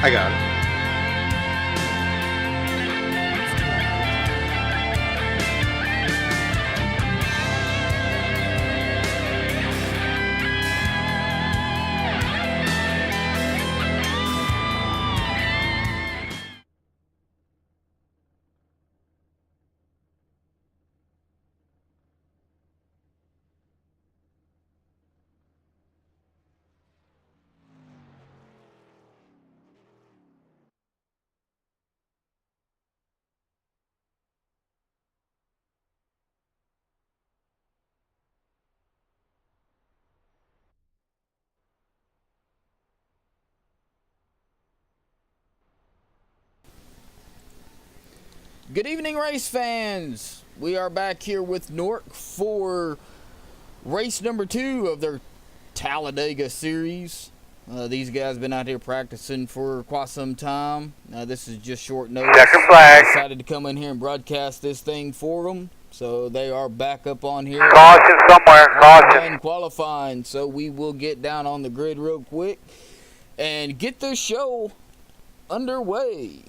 I got it. Good evening, race fans. We are back here with Nork for race number 2 of their Talladega series. These guys have been out here practicing for quite some time. This is just short notice. Second flag. Decided to come in here and broadcast this thing for them. So they are back up on here. Caution somewhere, caution. Qualifying. So we will get down on the grid real quick and get this show underway.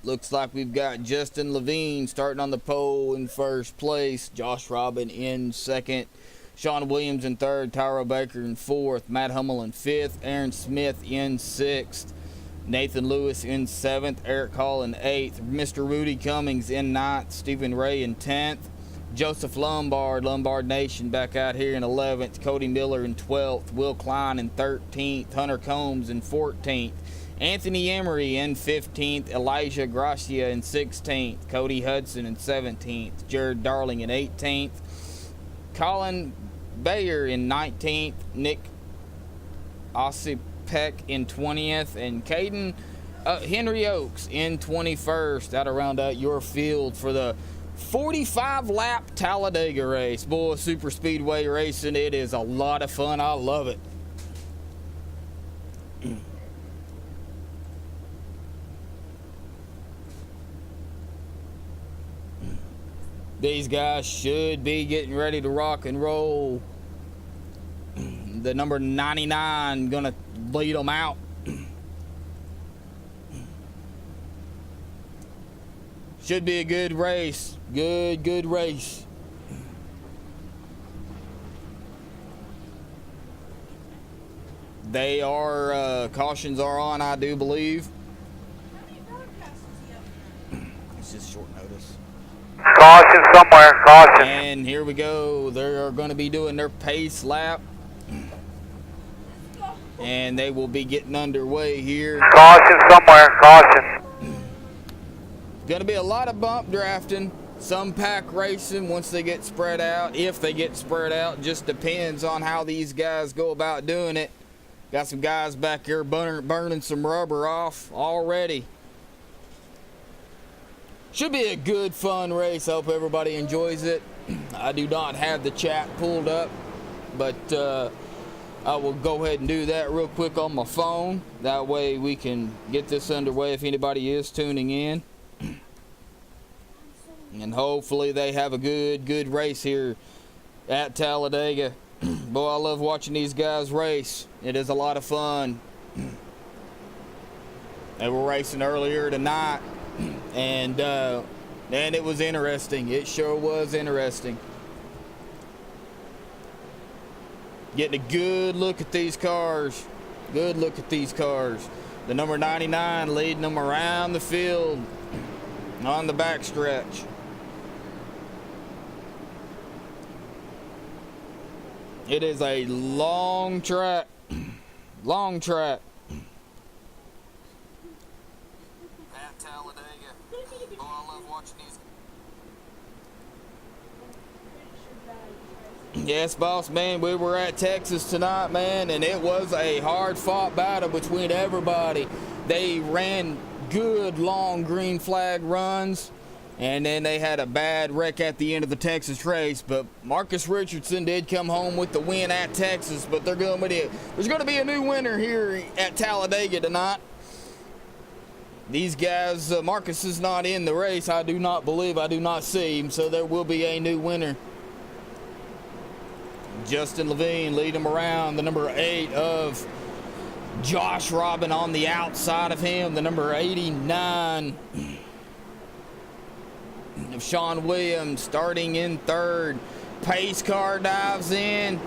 Looks like we've got Justin Levine starting on the pole in first place. Josh Robin in second. Sean Williams in third. Tyro Baker in fourth. Matt Hummel in fifth. Aaron Smith in sixth. Nathan Lewis in seventh. Eric Hall in eighth. Mr. Rudy Cummings in ninth. Stephen Ray in 10th. Joseph Lombard Nation back out here in 11th. Cody Miller in 12th. Will Klein in 13th. Hunter Combs in 14th. Anthony Emery in 15th, Elijah Gracia in 16th, Cody Hudson in 17th, Jared Darling in 18th, Colin Bayer in 19th, Nick Osipek in 20th, and Caden Henry Oaks in 21st. That'll round out your field for the 45-lap Talladega race. Boy, super speedway racing, it is a lot of fun. I love it. These guys should be getting ready to rock and roll. The number 99 gonna lead them out. Should be a good race. Good race. They are, cautions are on, I do believe. It's just short notice. Caution somewhere, caution. And here we go. They are going to be doing their pace lap. And they will be getting underway here. Caution somewhere, caution. Going to be a lot of bump drafting. Some pack racing once they get spread out. If they get spread out, just depends on how these guys go about doing it. Got some guys back here burning some rubber off already. Should be a good, fun race. I hope everybody enjoys it. I do not have the chat pulled up, but I will go ahead and do that real quick on my phone. That way we can get this underway if anybody is tuning in. And hopefully they have a good race here at Talladega. Boy, I love watching these guys race. It is a lot of fun. They were racing earlier tonight. And it was interesting. It sure was interesting. Getting a good look at these cars. Good look at these cars. The number 99 leading them around the field on the backstretch. It is a long track. Long track. At Talladega. Oh, I love watching these. Yes, boss man, we were at Texas tonight, man, and it was a hard-fought battle between everybody. They ran good long green flag runs, and then they had a bad wreck at the end of the Texas race. But Marcus Richardson did come home with the win at Texas, but there's going to be a new winner here at Talladega tonight. These guys, Marcus is not in the race. I do not see him, so there will be a new winner. Justin Levine lead him around. The number 8 of Josh Robin on the outside of him. The number 89 of Sean Williams starting in third. Pace car dives in.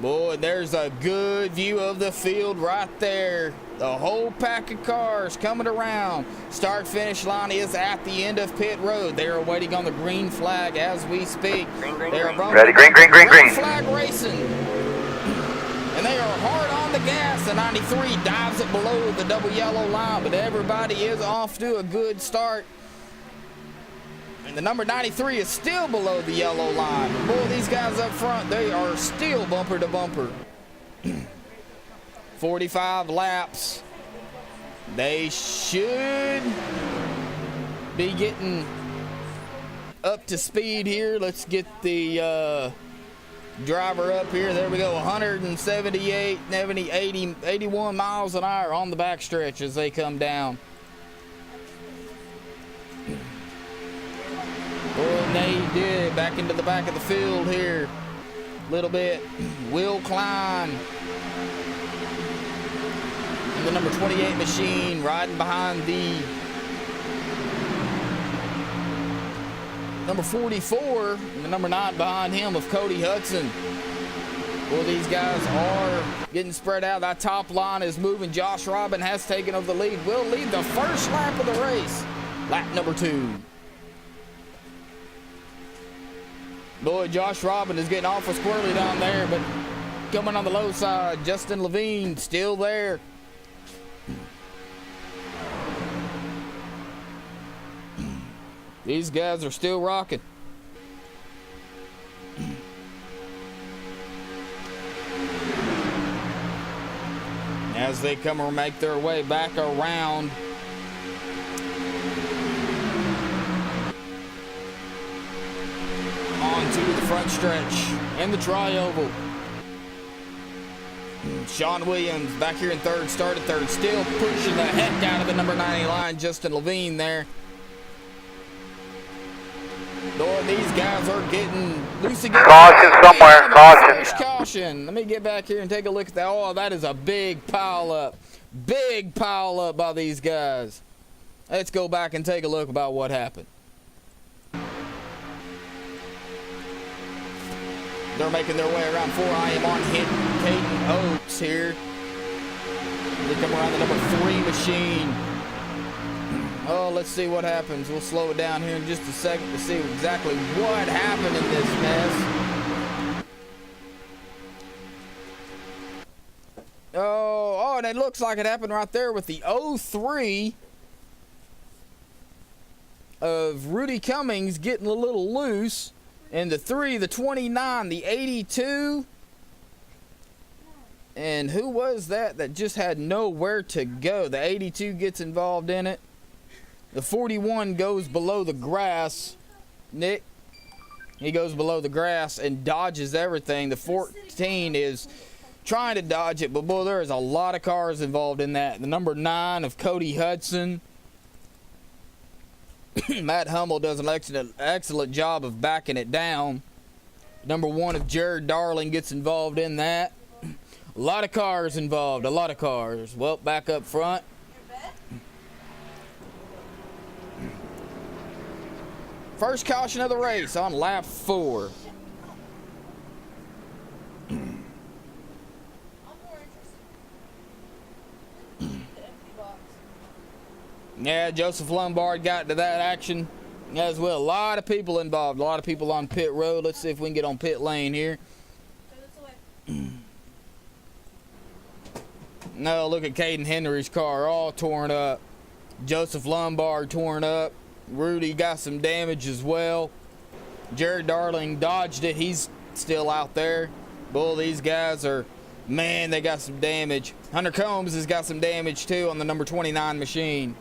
Boy, there's a good view of the field right there. The whole pack of cars coming around. Start-finish line is at the end of pit road. They are waiting on the green flag as we speak. They are ready, green. Flag racing. And they are hard on the gas. The 93 dives it below the double yellow line, but everybody is off to a good start. And the number 93 is still below the yellow line. Boy, these guys up front, they are still bumper to bumper. 45 laps. They should be getting up to speed here. Let's get the driver up here. There we go. 178, 70, 80, 81 miles an hour on the backstretch as they come down. Boy, they did back into the back of the field here a little bit. Will Klein and the number 28 machine riding behind the number 44 and the number 9 behind him of Cody Hudson. Well, these guys are getting spread out. That top line is moving. Josh Robin has taken over the lead. Will lead the first lap of the race. Lap number 2. Boy, Josh Robin is getting awful squirrely down there, but coming on the low side. Justin Levine still there. These guys are still rocking. As they come and make their way back around onto the front stretch in the tri-oval. Sean Williams back here in third, started third, still pushing the heck out of the number 90 line. Justin Levine there. Boy, these guys are getting loose again. Caution somewhere, caution. Caution. Let me get back here and take a look at that. Oh, that is a big pile up. Big pile up by these guys. Let's go back and take a look about what happened. They're making their way around 4. I am on Caden Oates here. They come around the number 3 machine. Oh, let's see what happens. We'll slow it down here in just a second to see exactly what happened in this mess. Oh, and it looks like it happened right there with the 03 of Rudy Cummings getting a little loose. And the 3, the 29, the 82. And who was that just had nowhere to go? The 82 gets involved in it. The 41 goes below the grass. Nick, he goes below the grass and dodges everything. The 14 is trying to dodge it, but boy, there is a lot of cars involved in that. The number 9 of Cody Hudson. Matt Hummel does an excellent job of backing it down. Number 1 of Jared Darling gets involved in that. A lot of cars involved, a lot of cars. Well, back up front. First caution of the race on lap 4. Yeah, Joseph Lombard got to that action as well. A lot of people involved. A lot of people on pit road. Let's see if we can get on pit lane here. No, look at Caden Henry's car all torn up. Joseph Lombard torn up. Rudy got some damage as well. Jared Darling dodged it. He's still out there. Boy, these guys are, man, they got some damage. Hunter Combs has got some damage too on the number 29 machine.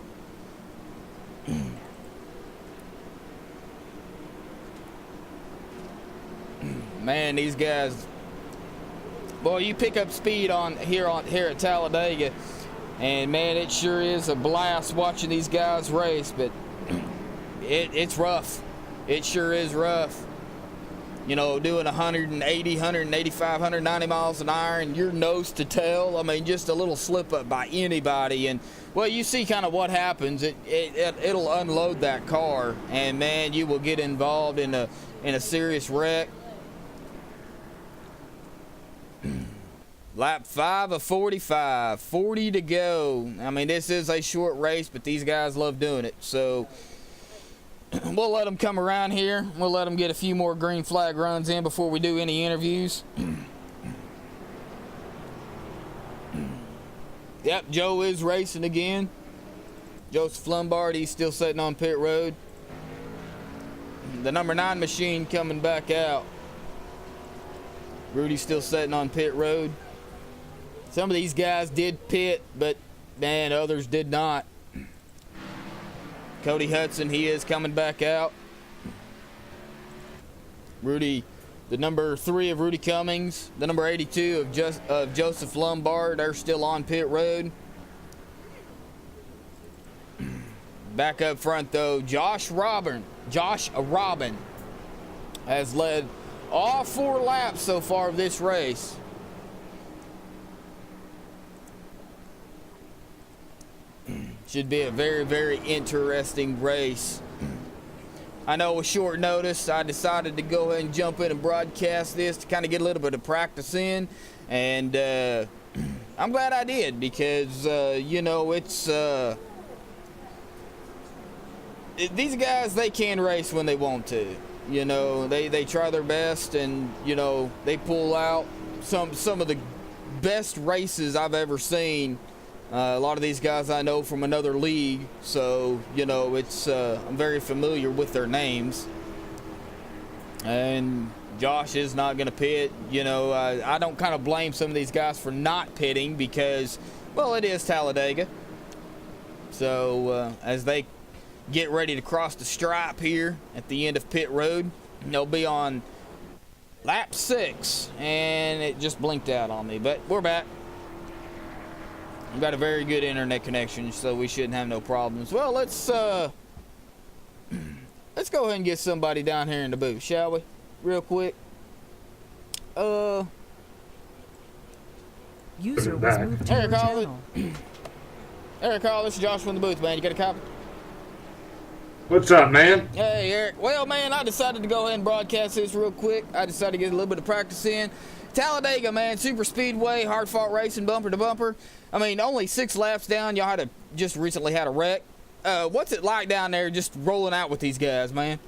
Man, these guys Boy, you pick up speed here at Talladega, and man, it sure is a blast watching these guys race. But it's rough. It sure is rough. You know, doing 180, 185, 190 miles an hour, and your nose to tail. I mean, just a little slip up by anybody, and well, you see kind of what happens. It'll unload that car, and man, you will get involved in a serious wreck. Lap 5 of 45, 40 to go. I mean, this is a short race, but these guys love doing it. So we'll let them come around here. We'll let them get a few more green flag runs in before we do any interviews. Yep, Joe is racing again. Joseph Lombard, he's still sitting on pit road. The number 9 machine coming back out. Rudy's still sitting on pit road. Some of these guys did pit, but man, others did not. Cody Hudson, he is coming back out. Rudy, the number 3 of Rudy Cummings, the number 82 of Joseph Lombard, they're still on pit road. Back up front though, Josh Robin has led all 4 laps so far of this race. Should be a very, very interesting race. I know with short notice, I decided to go ahead and jump in and broadcast this to kind of get a little bit of practice in. And I'm glad I did because, you know, it's... these guys, they can race when they want to. You know, they try their best, and, you know, they pull out some of the best races I've ever seen. A lot of these guys I know from another league, so, you know, it's I'm very familiar with their names. And Josh is not going to pit. You know, I don't kind of blame some of these guys for not pitting because, well, it is Talladega. So as they get ready to cross the stripe here at the end of pit road, they'll be on lap 6, and it just blinked out on me, but we're back. We've got a very good internet connection, so we shouldn't have no problems. Well, let's go ahead and get somebody down here in the booth, shall we? Real quick. User was moved to your channel. Eric Carl, this is Josh from the booth, man. You got a copy? What's up, man? Hey, Eric. Well, man, I decided to go ahead and broadcast this real quick. I decided to get a little bit of practice in. Talladega, man, super speedway, hard-fought racing, bumper to bumper. I mean, only 6 laps down. Y'all just recently had a wreck. What's it like down there just rolling out with these guys, man?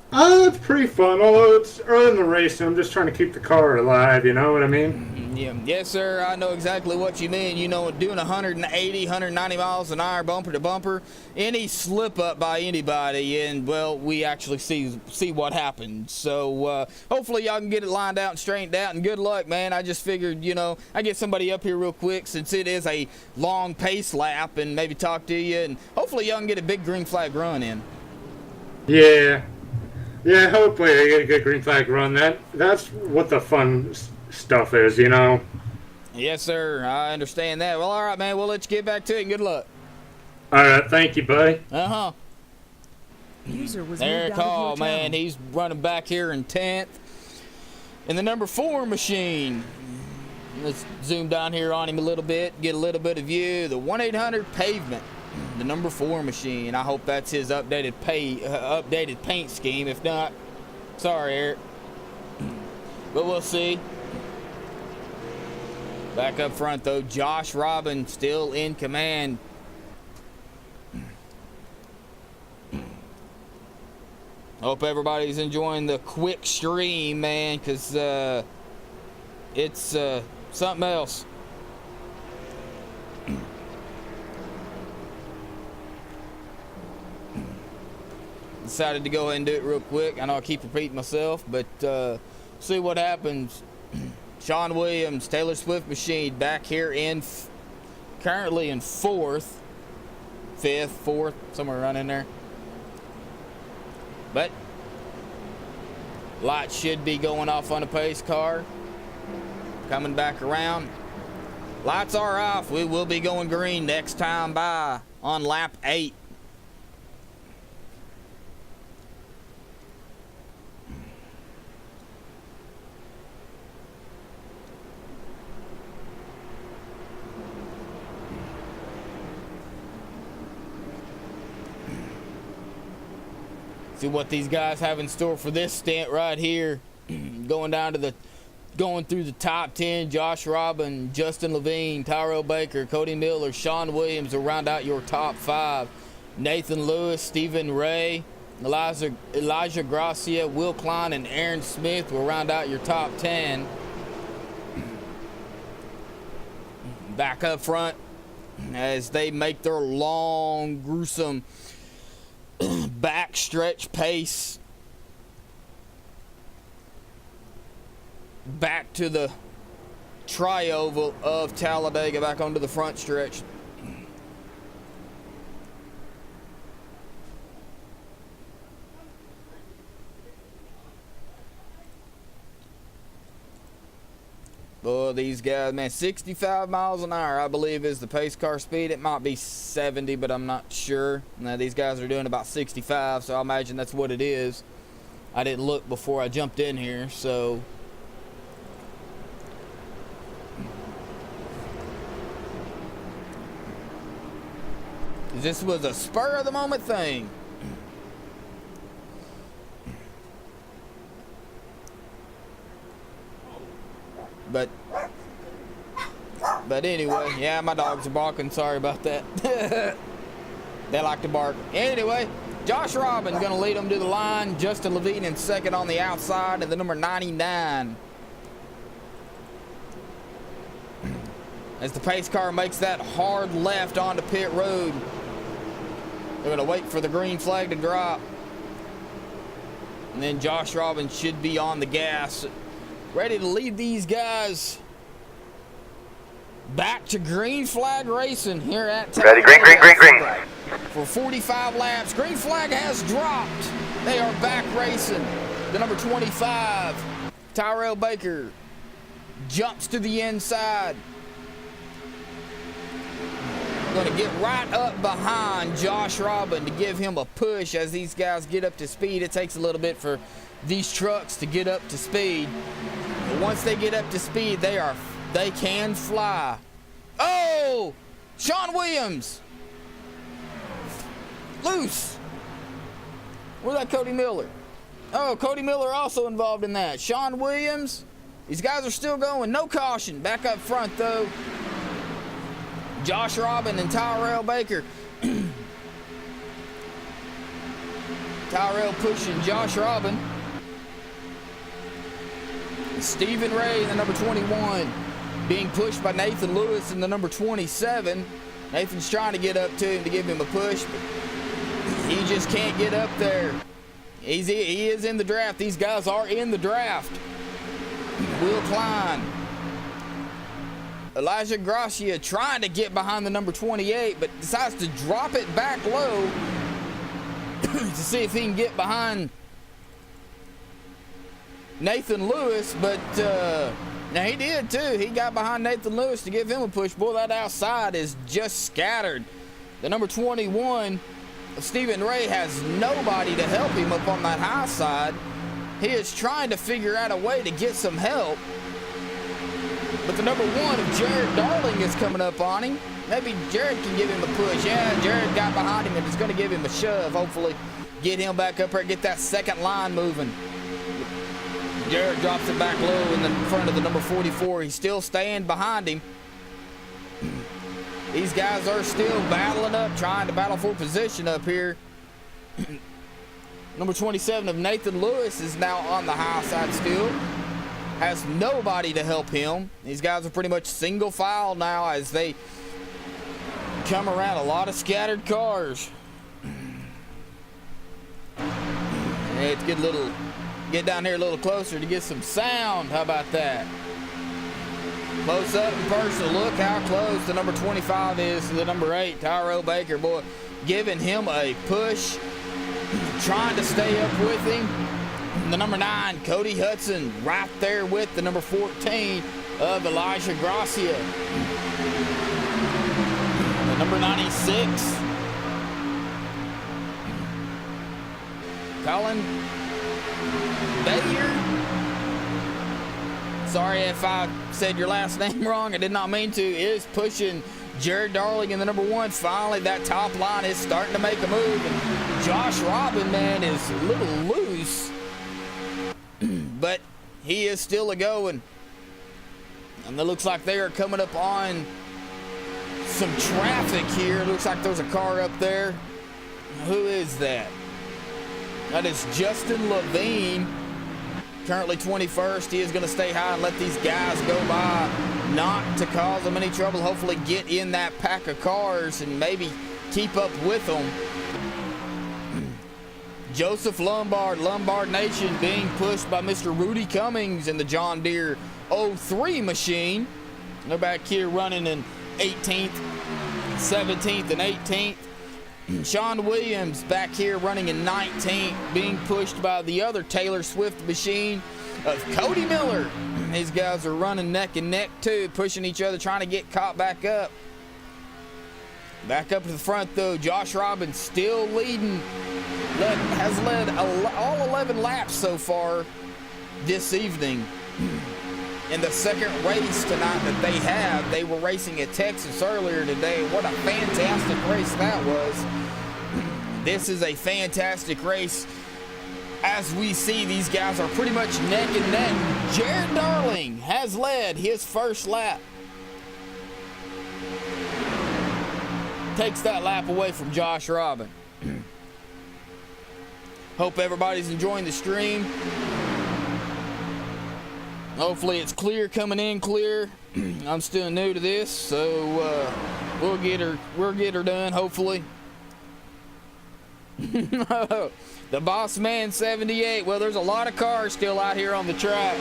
It's pretty fun, although it's early in the race and I'm just trying to keep the car alive, you know what I mean? Yeah. Yes, sir, I know exactly what you mean. You know, doing 180, 190 miles an hour, bumper to bumper, any slip up by anybody, and, well, we actually see what happens. So, hopefully y'all can get it lined out and straightened out, and good luck, man. I just figured, you know, I get somebody up here real quick since it is a long pace lap and maybe talk to you, and hopefully y'all can get a big green flag run in. Yeah. Yeah, hopefully they get a good green flag run. That's what the fun stuff is, you know? Yes, sir. I understand that. Well, all right, man. We'll let you get back to it, and good luck. All right, thank you, buddy. Uh-huh. User was Eric moved out of Hall, your man. channel. He's running back here in 10th. And the number 4 machine. Let's zoom down here on him a little bit, get a little bit of view. The 1-800 Pavement. The number 4 machine. I hope that's his updated paint scheme. If not, sorry, Eric. But we'll see. Back up front, though, Josh Robin still in command. Hope everybody's enjoying the quick stream, man, because it's something else. Decided to go ahead and do it real quick. I know I keep repeating myself, but see what happens. Sean Williams, Taylor Swift machine back here currently in 4th, 5th, 4th, somewhere around in there. But lights should be going off on the pace car. coming back around. Lights are off. We will be going green next time by on lap 8. See what these guys have in store for this stint right here. Going through the top 10, Josh Robin, Justin Levine, Tyrell Baker, Cody Miller, Sean Williams will round out your top 5. Nathan Lewis, Stephen Ray, Elijah Gracia, Will Klein, and Aaron Smith will round out your top 10. Back up front as they make their long, gruesome backstretch pace back to the tri-oval of Talladega, back onto the front stretch. Oh, these guys, man, 65 miles an hour, I believe, is the pace car speed. It might be 70, but I'm not sure. Now, these guys are doing about 65, so I imagine that's what it is. I didn't look before I jumped in here, so... This was a spur-of-the-moment thing. But anyway, yeah, my dogs are barking. Sorry about that. They like to bark. Anyway, Josh Robin going to lead them to the line. Justin Levine in second on the outside, and the number 99. As the pace car makes that hard left onto pit road. They're going to wait for the green flag to drop. And then Josh Robin should be on the gas, ready to lead these guys back to green flag racing here at Ready, green. for 45 laps. Green flag has dropped. They are back racing. The number 25, Tyrell Baker, jumps to the inside. Going to get right up behind Josh Robin to give him a push as these guys get up to speed. It takes a little bit for these trucks to get up to speed. But once they get up to speed, they can fly. Oh! Sean Williams! Loose! Where's that Cody Miller? Oh, Cody Miller also involved in that. Sean Williams. These guys are still going. No caution. Back up front, though. Josh Robin and Tyrell Baker. Tyrell pushing Josh Robin. Stephen Ray, the number 21, being pushed by Nathan Lewis in the number 27. Nathan's trying to get up to him to give him a push, but he just can't get up there. He is in the draft. These guys are in the draft. Will Klein. Elijah Gracia trying to get behind the number 28, but decides to drop it back low to see if he can get behind Nathan Lewis, but now he did too. He got behind Nathan Lewis to give him a push. Boy, that outside is just scattered. The number 21 of Stephen Ray has nobody to help him up on that high side. He is trying to figure out a way to get some help. But the number 1 of Jared Darling is coming up on him. Maybe Jared can give him a push. Yeah, Jared got behind him and is going to give him a shove. Hopefully get him back up there, get that second line moving. Jared drops it back low in the front of the number 44. He's still staying behind him. These guys are still battling up, trying to battle for position up here. Number 27 of Nathan Lewis is now on the high side still. Has nobody to help him. These guys are pretty much single file now as they come around a lot of scattered cars. Let's get down here a little closer to get some sound. How about that? Close up and personal. Look how close the number 25 is to the number 8, Tyrell Baker. Boy, giving him a push, trying to stay up with him. The number 9, Cody Hudson, right there with the number 14, of Elijah Gracia. The number 96, Colin Bayer. Sorry if I said your last name wrong. I did not mean to. Is pushing Jared Darling in the number 1. Finally, that top line is starting to make a move. And Josh Robin, man, is a little loose. But he is still a-going. And it looks like they are coming up on some traffic here. It looks like there's a car up there. Who is that? That is Justin Levine, currently 21st. He is going to stay high and let these guys go by, not to cause them any trouble. Hopefully get in that pack of cars and maybe keep up with them. Joseph Lombard, Lombard Nation, being pushed by Mr. Rudy Cummings in the John Deere 03 machine. They're back here running in 18th, 17th, and 18th. Sean Williams back here running in 19th, being pushed by the other Taylor Swift machine of Cody Miller. These guys are running neck and neck too, pushing each other, trying to get caught back up. Back up to the front though, Josh Robbins still leading, has led all 11 laps so far this evening. In the second race tonight that they have, they were racing at Texas earlier today. What a fantastic race that was. This is a fantastic race. As we see, these guys are pretty much neck and neck. Jared Darling has led his first lap. Takes that lap away from Josh Robin. Hope everybody's enjoying the stream. Hopefully it's clear, coming in clear. I'm still new to this, so we'll get her done, hopefully. The Boss Man 78. Well, there's a lot of cars still out here on the track.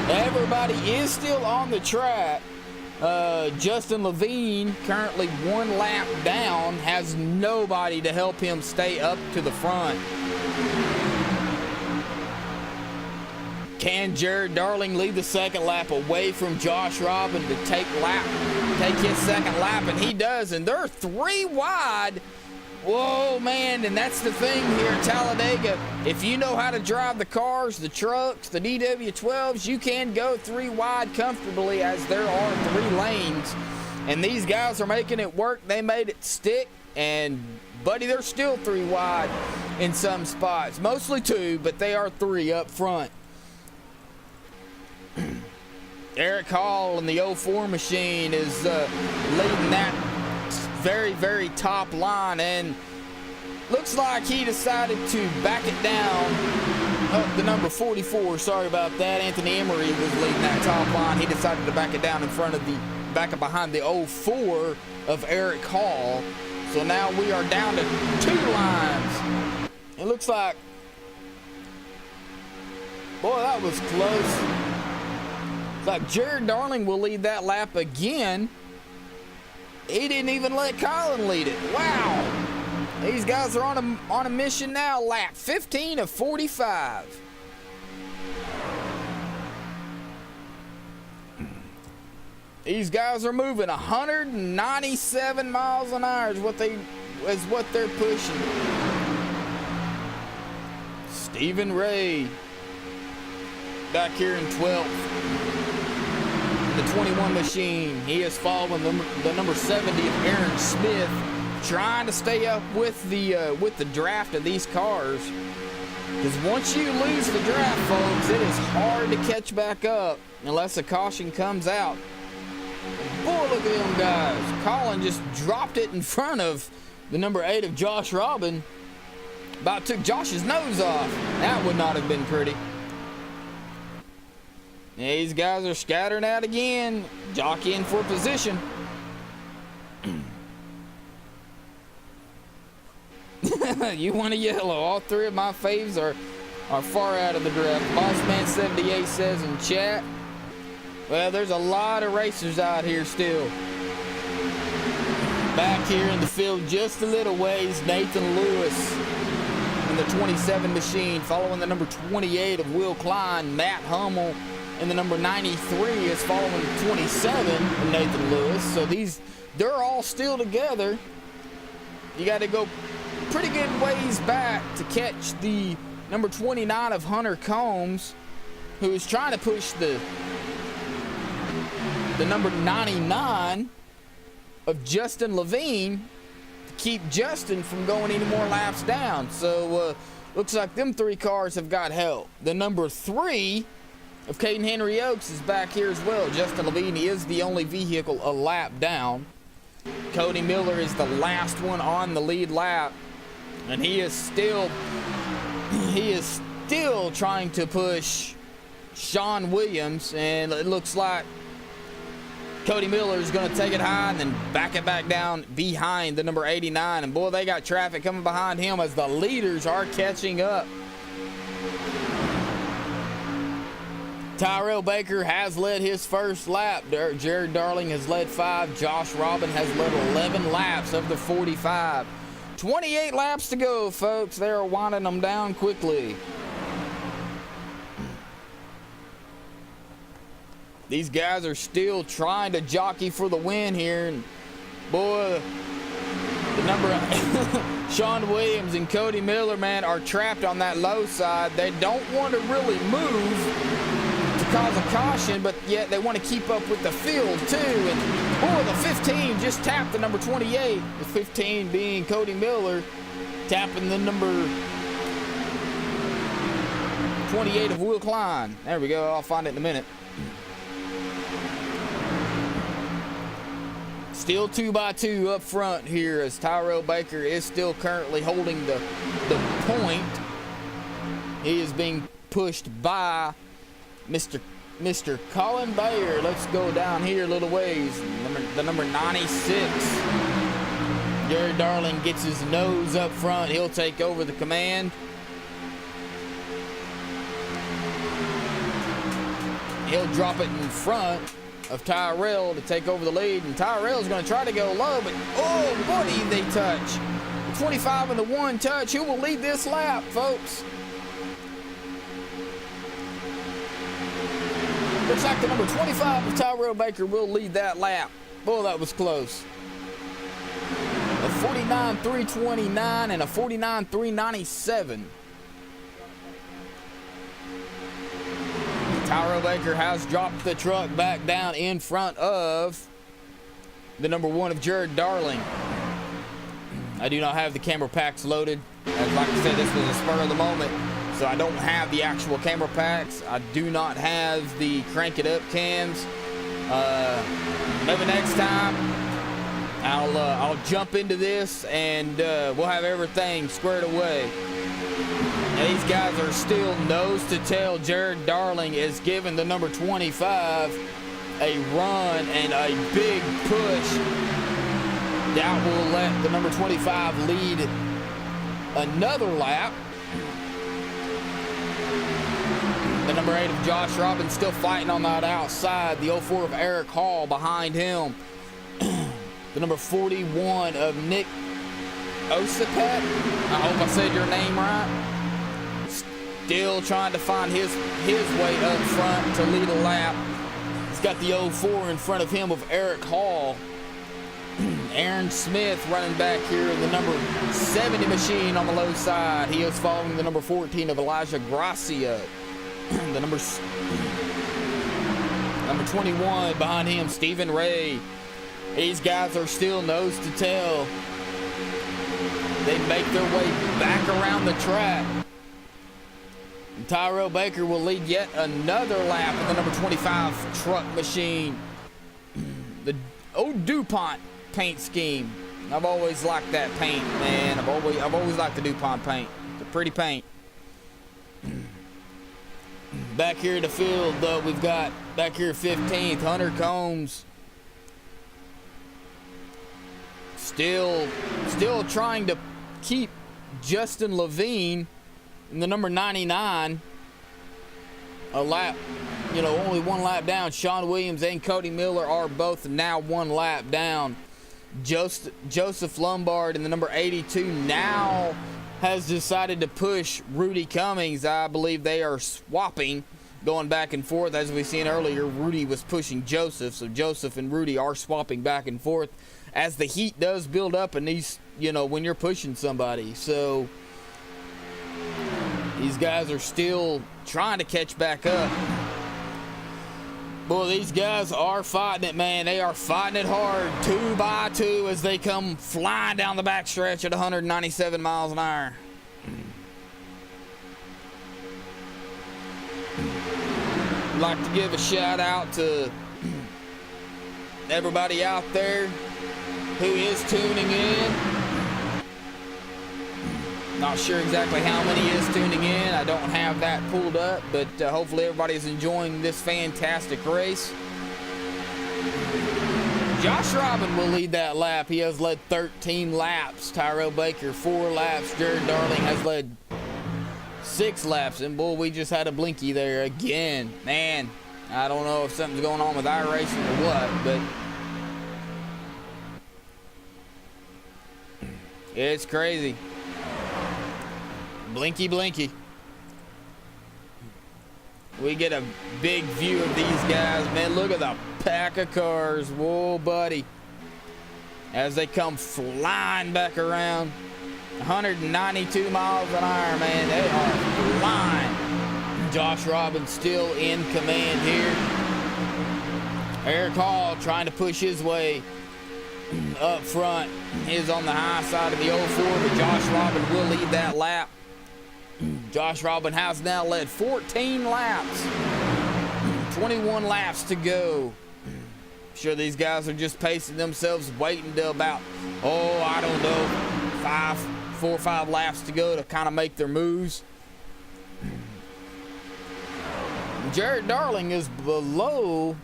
Everybody is still on the track. Justin Levine, currently 1 lap down, has nobody to help him stay up to the front. Can Jared Darling lead the second lap away from Josh Robin to take his second lap? And he does, and they're 3 wide. Whoa, man, and that's the thing here at Talladega. If you know how to drive the cars, the trucks, the DW12s, you can go 3 wide comfortably, as there are 3 lanes. And these guys are making it work. They made it stick, and buddy, they're still 3 wide in some spots. Mostly 2, but they are 3 up front. Eric Hall in the 04 machine is leading that very, very top line, and looks like he decided to back it down. Oh, the number 44, sorry about that. Anthony Emery was leading that top line. He decided to back it down in front of back up behind the 04 of Eric Hall. So now we are down to 2 lines. It looks like, boy, that was close. It's like Jared Darling will lead that lap again. He didn't even let Colin lead it. Wow. These guys are on a mission now. Lap 15 of 45. These guys are moving 197 miles an hour is what they're pushing. Stephen Ray back here in 12th. The 21 machine. He is following the number 70 of Aaron Smith, trying to stay up with the draft of these cars. Because once you lose the draft, folks, it is hard to catch back up unless a caution comes out. Boy, look at them guys. Colin just dropped it in front of the number 8 of Josh Robin. About took Josh's nose off. That would not have been pretty. These guys are scattering out again, jockeying for position. You want a yellow? All 3 of my faves are far out of the draft. Bossman78 says in chat. Well, there's a lot of racers out here still. Back here in the field just a little ways, Nathan Lewis in the 27 machine, following the number 28 of Will Klein, Matt Hummel and the number 93 is following 27 of Nathan Lewis. So they're all still together. You got to go pretty good ways back to catch the number 29 of Hunter Combs, who is trying to push the number 99 of Justin Levine to keep Justin from going any more laps down. So looks like them 3 cars have got help. The number 3 of Caden Henry Oaks is back here as well. Justin Levine is the only vehicle a lap down. Cody Miller is the last one on the lead lap, and he is still trying to push Sean Williams, and it looks like Cody Miller is going to take it high and then back it back down behind the number 89. And boy, they got traffic coming behind him as the leaders are catching up. Tyrell Baker has led his first lap. Jared Darling has led 5. Josh Robin has led 11 laps of the 45. 28 laps to go, folks. They are winding them down quickly. These guys are still trying to jockey for the win here. And boy, the number Sean Williams and Cody Miller, man, are trapped on that low side. They don't want to really move to cause a caution, but yet they want to keep up with the field too. And boy, the 15 just tapped the number 28. The 15 being Cody Miller, tapping the number 28 of Will Klein. There we go. I'll find it in a minute. Still 2x2 up front here as Tyrell Baker is still currently holding the point. He is being pushed by Mr. Colin Bayer. Let's go down here a little ways. The number 96. Jared Darling gets his nose up front. He'll take over the command. He'll drop it in front of Tyrell to take over the lead, and Tyrell's going to try to go low, but oh, buddy, they touch. The 25 and the 1 touch. Who will lead this lap, folks? Looks like the number 25 of Tyrell Baker will lead that lap. Boy, that was close. A 49.329 and a 49.397. Tyrell Baker has dropped the truck back down in front of the number 1 of Jared Darling. I do not have the camera packs loaded. As like I said, this was a spur of the moment, so I don't have the actual camera packs. I do not have the crank it up cams. Maybe next time I'll jump into this and we'll have everything squared away. These guys are still nose to tail. Jared Darling is giving the number 25 a run and a big push. That will let the number 25 lead another lap. The number 8 of Josh Robbins still fighting on that outside. The 04 of Eric Hall behind him. The number 41 of Nick Osipet. I hope I said your name right. Still trying to find his way up front to lead a lap. He's got the 04 in front of him of Eric Hall. Aaron Smith running back here in the number 70 machine on the low side. He is following the number 14 of Elijah Gracia. The number 21 behind him, Stephen Ray. These guys are still nose to tail. They make their way back around the track. And Tyrell Baker will lead yet another lap in the number 25 truck machine. The old DuPont paint scheme. I've always liked that paint, man. I've always liked the DuPont paint. It's a pretty paint. Back here in the field, though, we've got back here 15th, Hunter Combs. Still trying to keep Justin Levine in the number 99 a lap, only 1 lap down. Sean Williams and Cody Miller are both now 1 lap down. Joseph Lombard in the number 82 now has decided to push Rudy Cummings. I believe they are swapping going back and forth. As we seen earlier, Rudy was pushing Joseph, so Joseph and Rudy are swapping back and forth as the heat does build up in these, you know, when you're pushing somebody. So these guys are still trying to catch back up. Boy, these guys are fighting it, man. They are fighting it hard, 2 by 2, as they come flying down the backstretch at 197 miles an hour. I'd like to give a shout out to everybody out there who is tuning in. Not sure exactly how many is tuning in. I don't have that pulled up, but hopefully everybody's enjoying this fantastic race. Josh Robin will lead that lap. He has led 13 laps. Tyrell Baker 4 laps. Jared Darling has led 6 laps. And boy, we just had a blinky there again. Man, I don't know if something's going on with our racing or what, but it's crazy. Blinky, blinky. We get a big view of these guys. Man, look at the pack of cars. Whoa, buddy. As they come flying back around. 192 miles an hour, man. They are flying. Josh Robbins still in command here. Eric Hall trying to push his way up front. He is on the high side of the 04, but Josh Robin will lead that lap. Josh Robin has now led 14 laps. 21 laps to go. I'm sure these guys are just pacing themselves, waiting to about, I don't know, 4 or 5 laps to go to kind of make their moves. Jared Darling is below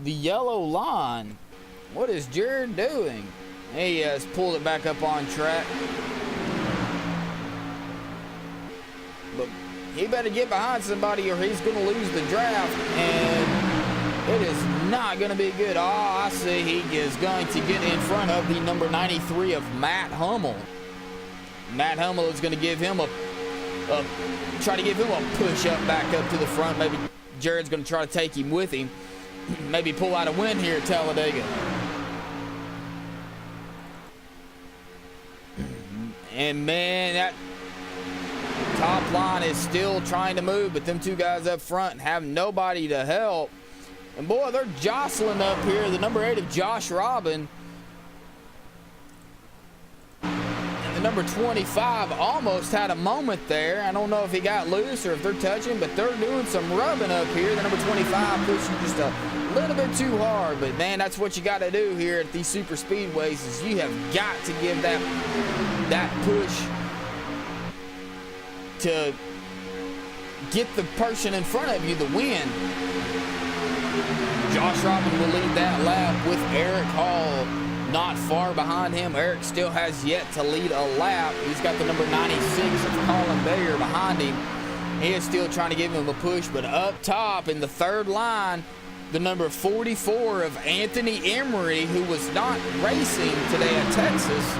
the yellow line. What is Jared doing? He has pulled it back up on track. But he better get behind somebody or he's going to lose the draft. And it is not going to be good. I see he is going to get in front of the number 93 of Matt Hummel. Matt Hummel is going to give him try to give him a push up back up to the front. Maybe Jared's going to try to take him with him. Maybe pull out a win here at Talladega. And man, that top line is still trying to move, but them 2 guys up front have nobody to help. And boy, they're jostling up here. The number 8 of Josh Robin and the number 25 almost had a moment there. I don't know if he got loose or if they're touching, but they're doing some rubbing up here. The number 25 pushing just a little bit too hard, but man, that's what you got to do here at these super speedways, is you have got to give that push to get the person in front of you the win. Josh Robin will lead that lap with Eric Hall not far behind him. Eric still has yet to lead a lap. He's got the number 96 of Colin Bayer behind him. He is still trying to give him a push, but up top in the 3rd line, the number 44 of Anthony Emery, who was not racing today at Texas,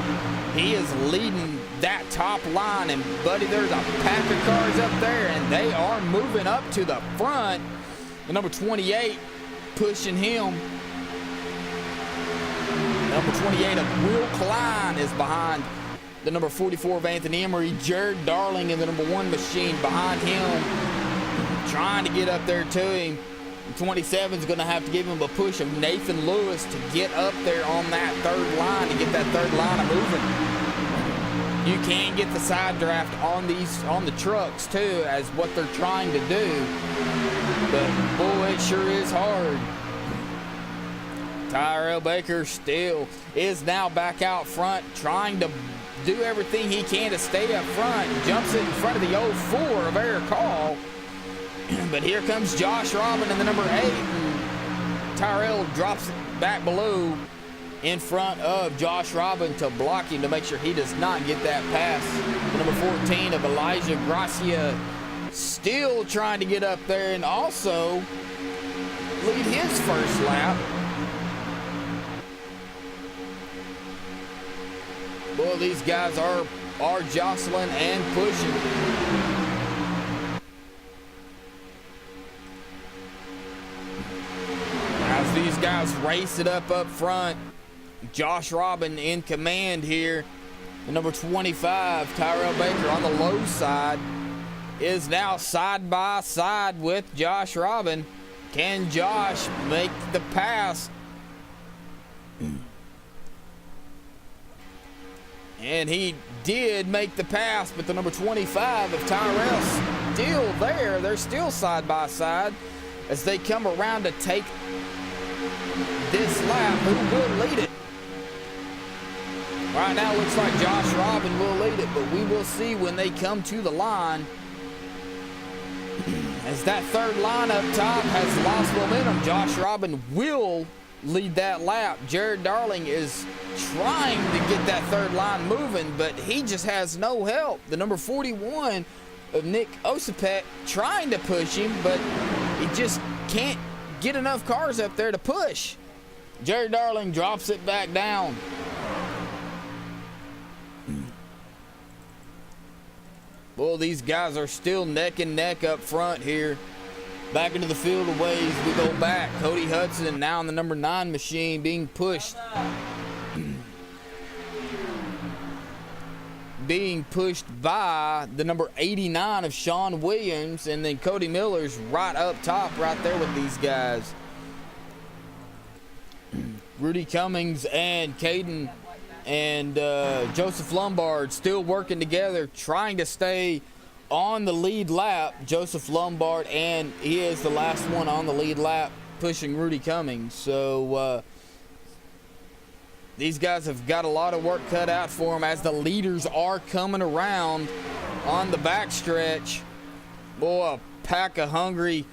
he is leading that top line. And buddy, there's a pack of cars up there, and they are moving up to the front. The number 28 pushing him. Number 28 of Will Klein is behind the number 44 of Anthony Emery. Jared Darling in the number 1 machine behind him, trying to get up there to him. 27 is going to have to give him a push of Nathan Lewis to get up there on that 3rd line, to get that 3rd line moving. You can get the side draft on the trucks too, as what they're trying to do. But boy, it sure is hard. Tyrell Baker still is now back out front, trying to do everything he can to stay up front. Jumps it in front of the 04 of Eric Hall. But here comes Josh Robin in the number 8. And Tyrell drops it back below in front of Josh Robin to block him, to make sure he does not get that pass. The number 14 of Elijah Gracia still trying to get up there and also lead his first lap. Boy, these guys are jostling and pushing. guys race it up front. Josh Robin in command here. The number 25, Tyrell Baker on the low side, is now side by side with Josh Robin. Can Josh make the pass? And he did make the pass, but the number 25 of Tyrell still there. They're still side by side as they come around to take this lap. Who will lead it? Right now, looks like Josh Robin will lead it, but we will see when they come to the line. As that third line up top has lost momentum, Josh Robin will lead that lap. Jared Darling is trying to get that third line moving, but he just has no help. The number 41 of Nick Osipek trying to push him, but he just can't get enough cars up there to push. Jared Darling drops it back down. Well, these guys are still neck and neck up front here. Back into the field of ways we go back. Cody Hudson now in the number 9 machine being pushed. Being pushed by the number 89 of Sean Williams, and then Cody Miller's right up top right there with these guys. Rudy Cummings and Caden and Joseph Lombard still working together, trying to stay on the lead lap. Joseph Lombard, and he is the last one on the lead lap, pushing Rudy Cummings. So these guys have got a lot of work cut out for them as the leaders are coming around on the backstretch. Boy, a pack of hungry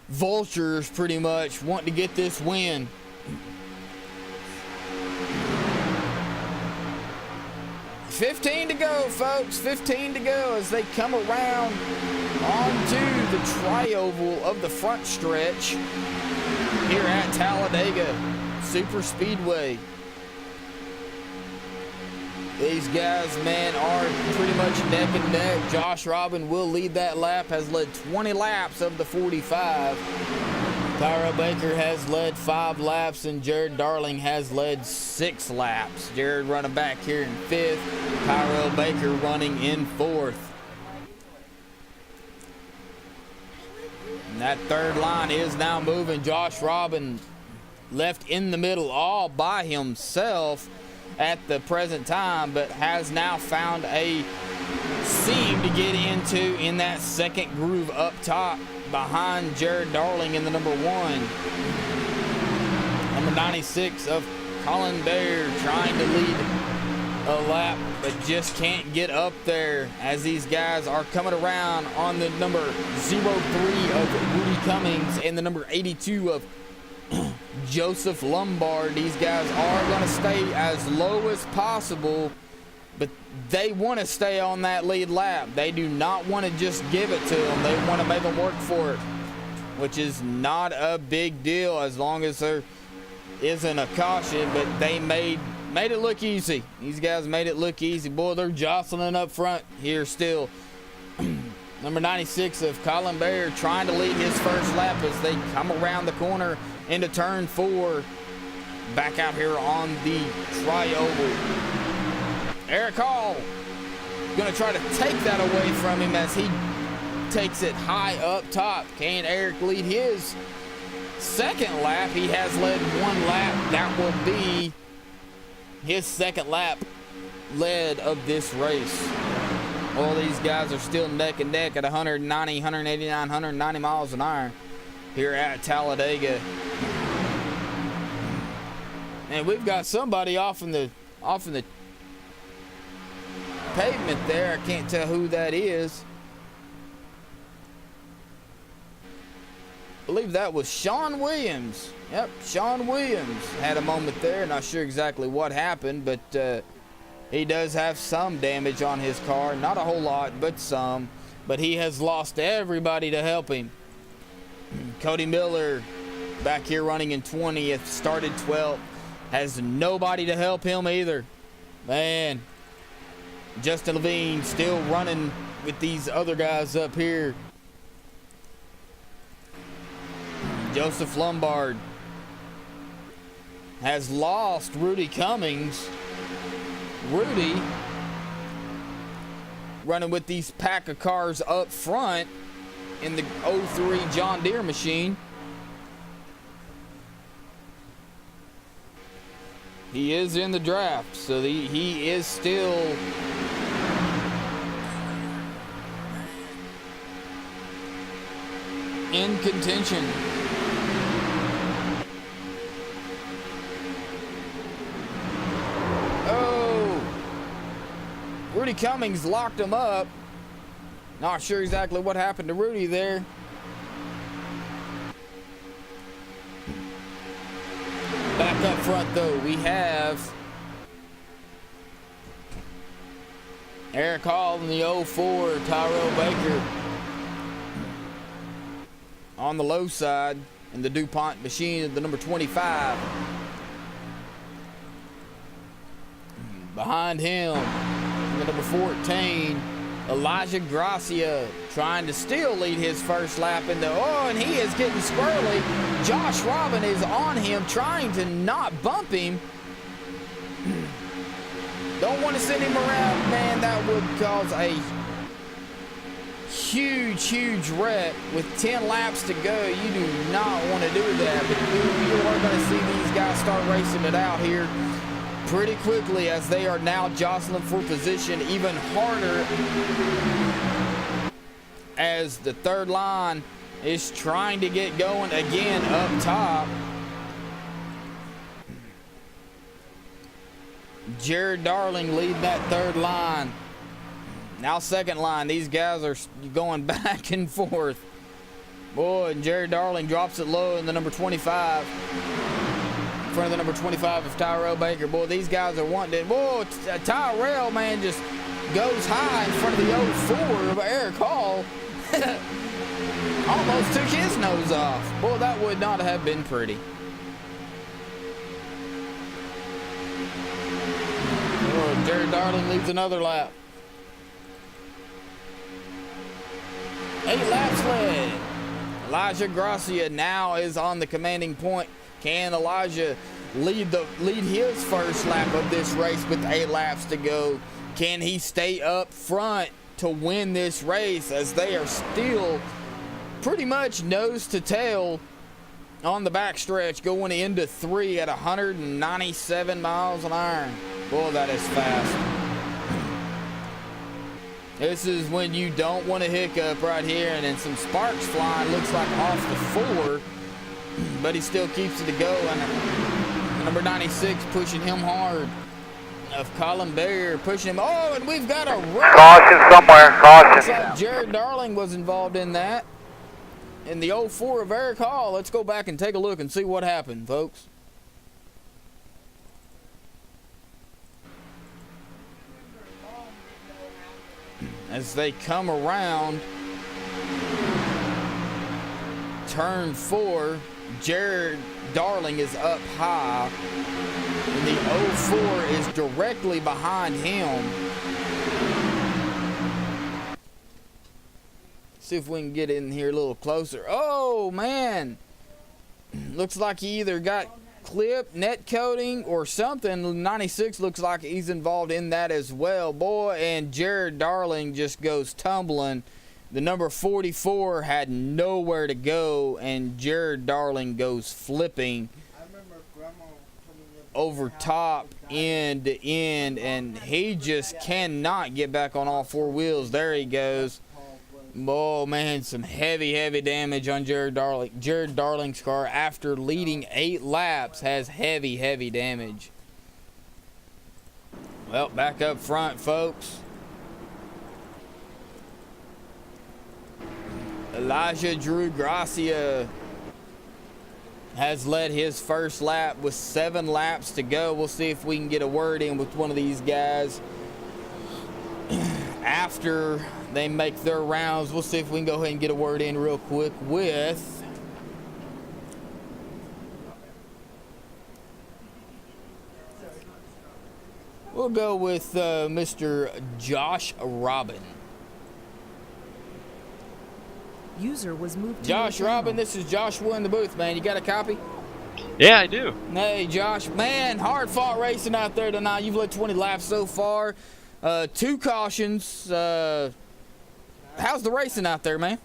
vultures pretty much wanting to get this win. $15 to go, folks. 15 to go as they come around onto the tri-oval of the front stretch here at Talladega Super Speedway. These guys, man, are pretty much neck and neck. Josh Robin will lead that lap, has led 20 laps of the 45. Tyrell Baker has led 5 laps, and Jared Darling has led 6 laps. Jared running back here in 5th. Tyrell Baker running in 4th. And that third line is now moving. Josh Robin left in the middle all by himself at the present time, but has now found a seam to get into in that second groove up top behind Jared Darling in the number 1. Number 96 of Colin Bair trying to lead a lap, but just can't get up there as these guys are coming around on the number 03 of Rudy Cummings and the number 82 of Joseph Lombard. These guys are going to stay as low as possible, but they want to stay on that lead lap. They do not want to just give it to them. They want to make them work for it, which is not a big deal as long as there isn't a caution, but they made it look easy. These guys made it look easy. Boy, they're jostling up front here still. Number 96 of Colin Bair trying to lead his first lap as they come around the corner into turn 4. Back out here on the tri-oval. Eric Hall going to try to take that away from him as he takes it high up top. Can Eric lead his second lap? He has led 1 lap. That will be his second lap led of this race. All these guys are still neck and neck at 190, 189, 190 miles an hour here at Talladega. And we've got somebody off in the pavement there. I can't tell who that is. I believe that was Sean Williams. Yep, Sean Williams had a moment there. Not sure exactly what happened, but he does have some damage on his car. Not a whole lot, but some. But he has lost everybody to help him. Cody Miller back here running in 20th, started 12th. Has nobody to help him either. Man, Justin Levine still running with these other guys up here. Joseph Lombard has lost Rudy Cummings. Rudy running with these pack of cars up front in the 03 John Deere machine. He is in the draft, so he is still in contention. Oh, Rudy Cummings locked him up. Not sure exactly what happened to Rudy there. Back up front, though, we have Eric Hall in the 04, Tyrell Baker on the low side in the DuPont machine, the number 25. Behind him, the number 14, Elijah Gracia, trying to still lead his first lap in the, and he is getting squirrely. Josh Robin is on him, trying to not bump him. Don't want to send him around, man. That would cause a huge wreck. With 10 laps to go, you do not want to do that. But you are going to see these guys start racing it out here pretty quickly, as they are now jostling for position even harder, as the third line is trying to get going again up top. Jared Darling leading that third line. Now second line, these guys are going back and forth. Boy, and Jared Darling drops it low in the number 25. In front of the number 25 of Tyrell Baker. Boy, these guys are wanting it. Boy, Tyrell, man, just goes high in front of the 04 of Eric Hall. Almost took his nose off. Boy, that would not have been pretty. Oh, Jared Darling leads another lap. 8 laps led. Elijah Gracia now is on the commanding point. Can Elijah lead his first lap of this race with 8 laps to go? Can he stay up front to win this race, as they are still pretty much nose to tail on the backstretch going into 3 at 197 miles an hour? Boy, that is fast. This is when you don't want to hiccup right here, and then some sparks flying, looks like off the 4, but he still keeps it to go. And number 96 pushing him hard. Of Colin Bear pushing him. Oh, and we've got a wreck. Caution somewhere, caution. Looks like Jared Darling was involved in that. In the 04 of Eric Hall. Let's go back and take a look and see what happened, folks. As they come around turn 4, Jared Darling is up high, and the 04 is directly behind him. See if we can get in here a little closer. Oh, man. Looks like he either got clipped, net coating, or something. 96 looks like he's involved in that as well. Boy, and Jared Darling just goes tumbling. The number 44 had nowhere to go, and Jared Darling goes flipping over top, end to end, and he just cannot get back on all 4 wheels. There he goes. Oh, man, some heavy damage on Jared Darling. Jared Darling's car, after leading 8 laps, has heavy damage. Well, back up front, folks. Elijah Drew Gracia has led his first lap with 7 laps to go. We'll see if we can get a word in with one of these guys after they make their rounds. We'll see if we can go ahead and get a word in real quick with we'll go with Mr. Josh Robin. User was moved to Josh your channel. Robin, this is Joshua in the booth, man. You got a copy? Yeah, I do. Hey, Josh, man, hard-fought racing out there tonight. You've led 20 laps so far. 2 cautions. How's the racing out there, man?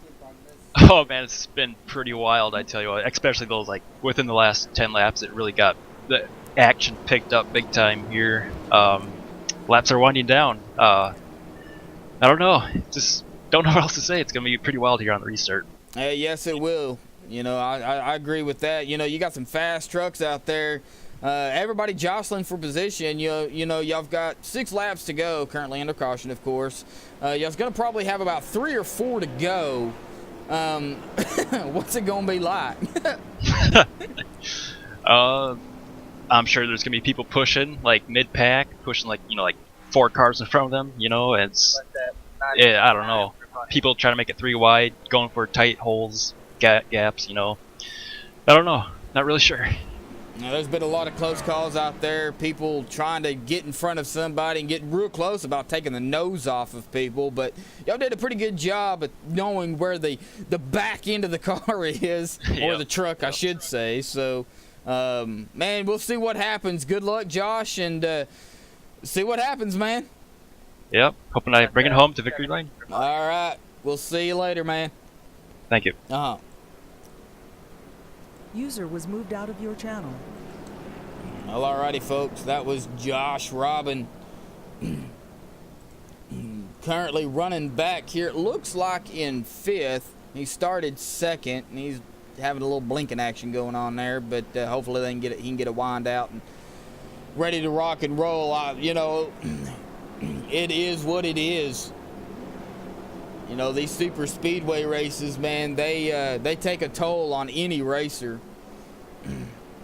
Oh man, it's been pretty wild, I tell you what. Especially those like within the last 10 laps, it really got the action picked up big time here. Laps are winding down. I don't know, just don't know what else to say. It's gonna be pretty wild here on the restart. Yes, it will. You know, I agree with that. You know, you got some fast trucks out there. Everybody jostling for position. You know, y'all got 6 laps to go, currently under caution, of course. Y'all's gonna probably have about 3 or 4 to go. What's it gonna be like? I'm sure there's gonna be people pushing like mid-pack, pushing like like 4 cars in front of them. You know, it's I don't know. People trying to make it 3 wide, going for tight holes, gaps. You know, I don't know. Not really sure. Now, there's been a lot of close calls out there. People trying to get in front of somebody and get real close about taking the nose off of people. But y'all did a pretty good job at knowing where the back end of the car is, or the truck, I should say. So, man, we'll see what happens. Good luck, Josh, and see what happens, man. Yep. Hoping I bring it home to victory lane. All right. We'll see you later, man. Thank you. User was moved out of your channel. Well, alrighty, folks. That was Josh Robin. Currently running back here. It looks like in 5th. He started 2nd, and he's having a little blinking action going on there. But hopefully they can get it. He can get a wind out and ready to rock and roll. You know, it is what it is. You know, these super speedway races, man, they take a toll on any racer.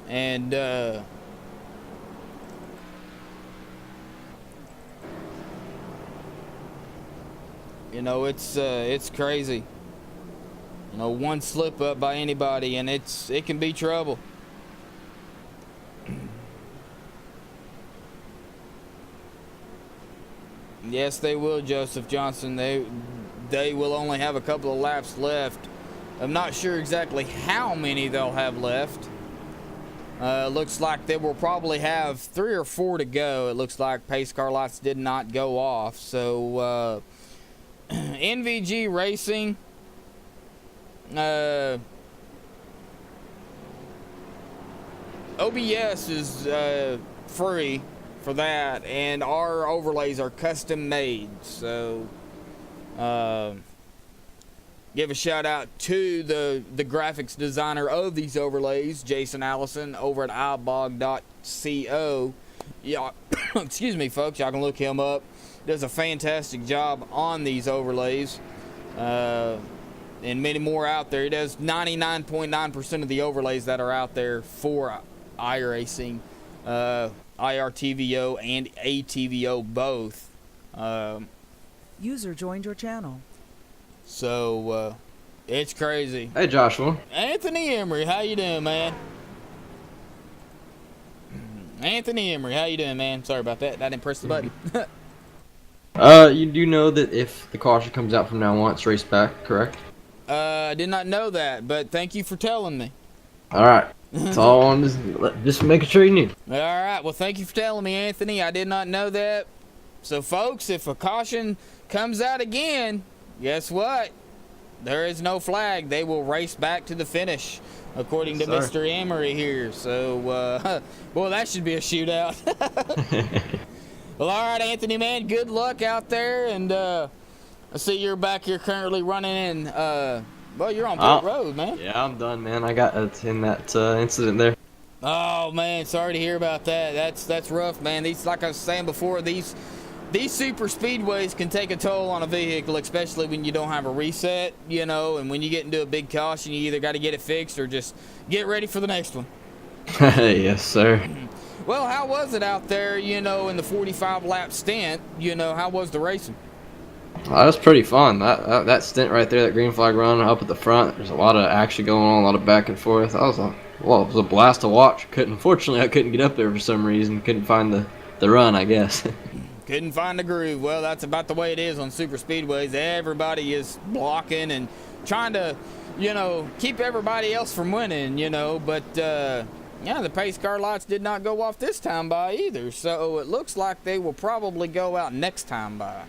And you know, it's crazy. You know, one slip up by anybody and it can be trouble. Yes, they will, Joseph Johnson. They will only have a couple of laps left. I'm not sure exactly how many they'll have left. Looks like they will probably have 3 or 4 to go. It looks like pace car lights did not go off. So, NVG Racing, OBS is free for that, and our overlays are custom made. So, give a shout out to the graphics designer of these overlays, Jason Allison, over at ibog.co. Yeah, excuse me, folks. Y'all can look him up. Does a fantastic job on these overlays, and many more out there. He does 99.9% of the overlays that are out there for iRacing, IRTVO and ATVO both. User joined your channel. So, it's crazy. Hey, Joshua. Anthony Emery, how you doing, man? Anthony Emery, how you doing, man? Sorry about that. I didn't press the button. You do know that if the caution comes out from now on, it's race back, correct? I did not know that, but thank you for telling me. Alright. That's all I wanted, just making sure you knew. All right. Well, thank you for telling me, Anthony. I did not know that. So, folks, if a caution comes out again, guess what? There is no flag. They will race back to the finish, according to Mr. Emery here. So, well, that should be a shootout. Well, all right, Anthony, man. Good luck out there. And I see you're back here currently running in. Well, you're on pit road, man. Yeah, I'm done, man. I got in that incident there. Oh, man. Sorry to hear about that. That's rough, man. These, like I was saying before, these super speedways can take a toll on a vehicle, especially when you don't have a reset, you know, and when you get into a big caution, you either got to get it fixed or just get ready for the next one. Yes, sir. Well, how was it out there, you know, in the 45-lap stint? You know, how was the racing? That was pretty fun. That stint right there, that green flag run up at the front, there's a lot of action going on, a lot of back and forth. It was a blast to watch. Unfortunately, I couldn't get up there for some reason. Couldn't find the run, I guess. Couldn't find the groove. Well, that's about the way it is on super speedways. Everybody is blocking and trying to, you know, keep everybody else from winning, you know. But Yeah, the pace car lights did not go off this time by either, so it looks like they will probably go out next time by.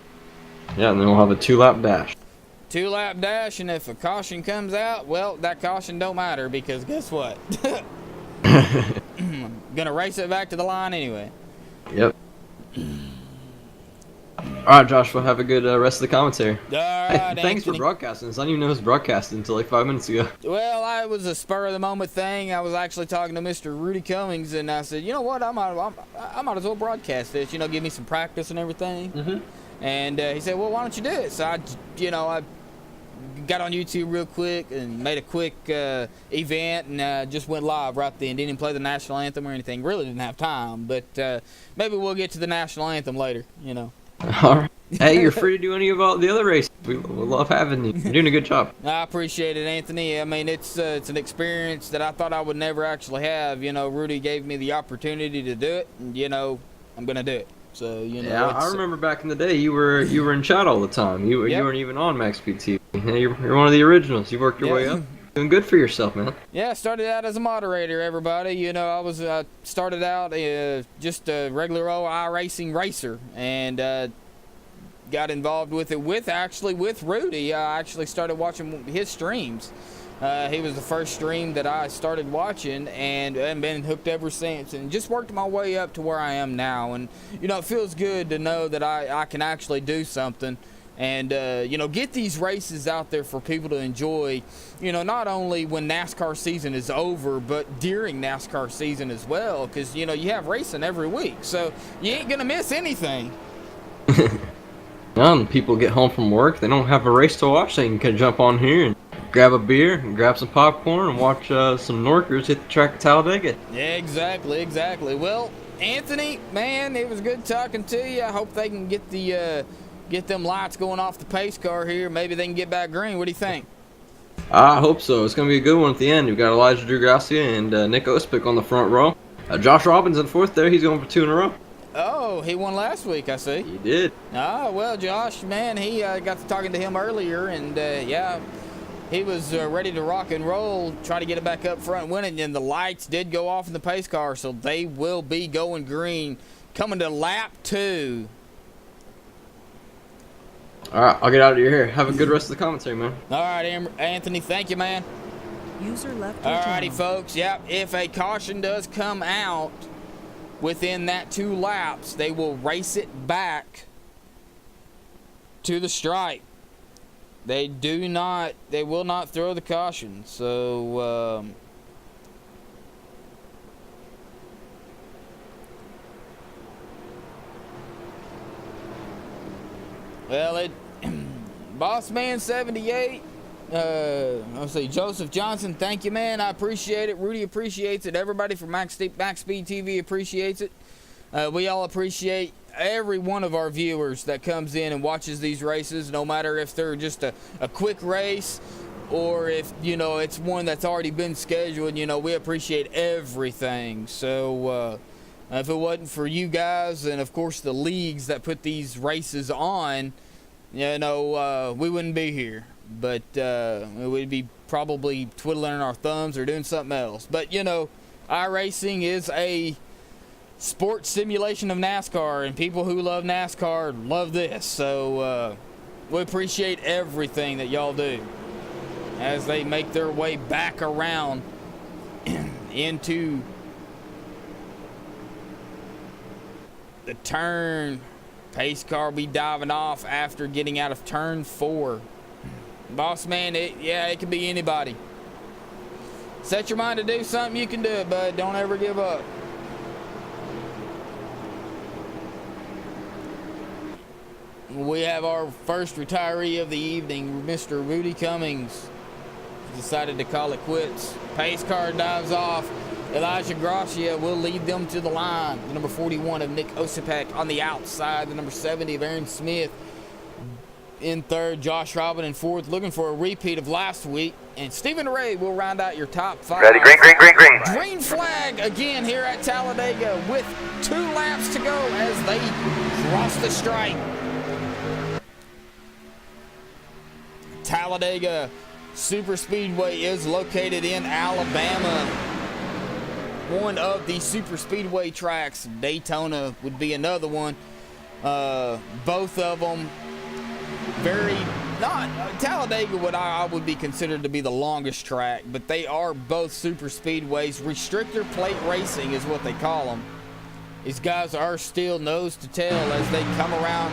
Yeah, and then we'll have a 2-lap dash. 2-lap dash, and if a caution comes out, well, that caution don't matter because guess what? Gonna race it back to the line anyway. Yep. All right, Joshua, have a good rest of the commentary. All right, Thanks for Anthony. broadcasting this. I didn't even know it was broadcasting until like 5 minutes ago. Well, it was a spur of the moment thing. I was actually talking to Mr. Rudy Cummings, and I said, you know what, I might as well broadcast this. You know, give me some practice and everything. Mm-hmm. And he said, well, why don't you do it? So I got on YouTube real quick and made a quick event and just went live right then. Didn't even play the national anthem or anything. Really didn't have time, but maybe we'll get to the national anthem later. You know. All right. Hey, you're free to do any of all the other races. We love having you. You're doing a good job. I appreciate it, Anthony. I mean, it's an experience that I thought I would never actually have. You know, Rudy gave me the opportunity to do it, and you know, I'm gonna do it. So you know, Yeah, I remember back in the day you were in chat all the time. You Yep. weren't even on MaxSpeedTV. You're one of the originals. You worked your way up. Doing good for yourself, man. Yeah, I started out as a moderator, everybody. You know, I started out just a regular old iRacing racer, and got involved with it with Rudy. I actually started watching his streams. He was the first stream that I started watching, and been hooked ever since, and just worked my way up to where I am now. And you know, it feels good to know that I can actually do something. And, you know, get these races out there for people to enjoy, you know, not only when NASCAR season is over, but during NASCAR season as well. Because, you know, you have racing every week, so you ain't going to miss anything. People get home from work, they don't have a race to watch, they can jump on here and grab a beer and grab some popcorn and watch some Norkers hit the track at Talladega. Yeah, exactly. Well, Anthony, man, it was good talking to you. I hope they can get them lights going off the pace car here. Maybe they can get back green. What do you think? I hope so. It's going to be a good one at the end. We've got Elijah DeGracia and Nick Ospick on the front row. Josh Robbins in fourth there. He's going for 2 in a row. Oh, he won last week, I see. He did. Ah, well, Josh, man, he got to talking to him earlier, and yeah, he was ready to rock and roll, try to get it back up front and win it, and the lights did go off in the pace car, so they will be going green coming to lap 2. All right, I'll get out of your hair. Have a good rest of the commentary, man. All right, Anthony, thank you, man. User left your Alrighty, channel. folks. Yep, if a caution does come out within that 2 laps, they will race it back to the stripe. They will not throw the caution. So, well, Boss Man 78. Let's see, Joseph Johnson, thank you, man. I appreciate it. Rudy appreciates it. Everybody from MaxSpeedTV appreciates it. We all appreciate every one of our viewers that comes in and watches these races, no matter if they're just a quick race or if, you know, it's one that's already been scheduled. You know, we appreciate everything. So, if it wasn't for you guys and, of course, the leagues that put these races on, you know, we wouldn't be here. But we'd be probably twiddling our thumbs or doing something else. But, you know, iRacing is a sports simulation of NASCAR, and people who love NASCAR love this. So we appreciate everything that y'all do as they make their way back around into the turn. Pace car will be diving off after getting out of turn 4. Boss man, it can be anybody. Set your mind to do something, you can do it, bud. Don't ever give up. We have our first retiree of the evening, Mr. Rudy Cummings. Decided to call it quits. Pace car dives off. Elijah Gracia will lead them to the line. The number 41 of Nick Osipek on the outside. The number 70 of Aaron Smith in third. Josh Robin in fourth, looking for a repeat of last week. And Stephen Ray will round out your top 5. Ready, green. Green flag again here at Talladega with 2 laps to go as they cross the stripe. Talladega Superspeedway is located in Alabama. one of the super speedway tracks. Daytona would be another one. Both of them very not Talladega would be considered to be the longest track, but they are both super speedways. Restrictor plate racing is what they call them. These guys are still nose to tail as they come around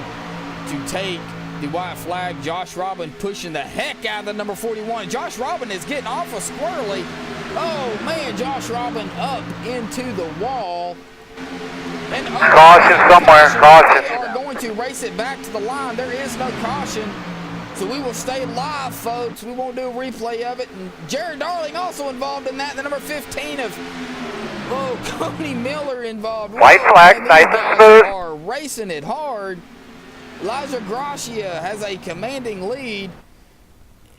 to take the white flag. Josh Robin pushing the heck out of the number 41. Josh Robin is getting awful squirrely. Oh man, Josh Robin up into the wall. And Caution somewhere, caution. They are going to race it back to the line. There is no caution. So we will stay live, folks. We won't do a replay of it. And Jared Darling also involved in that. The number 15 of Coney Miller involved. White flag, These nice and guys smooth. are racing it hard. Elijah Gracia has a commanding lead.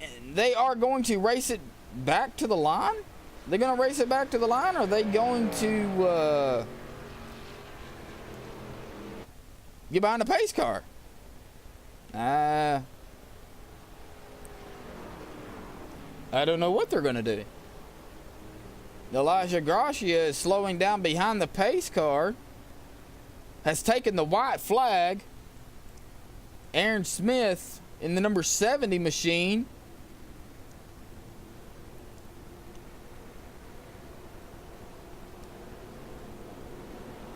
And they are going to race it back to the line? They're going to race it back to the line, or are they going to get behind the pace car? I don't know what they're going to do. Elijah Gracia is slowing down behind the pace car. Has taken the white flag. Aaron Smith in the number 70 machine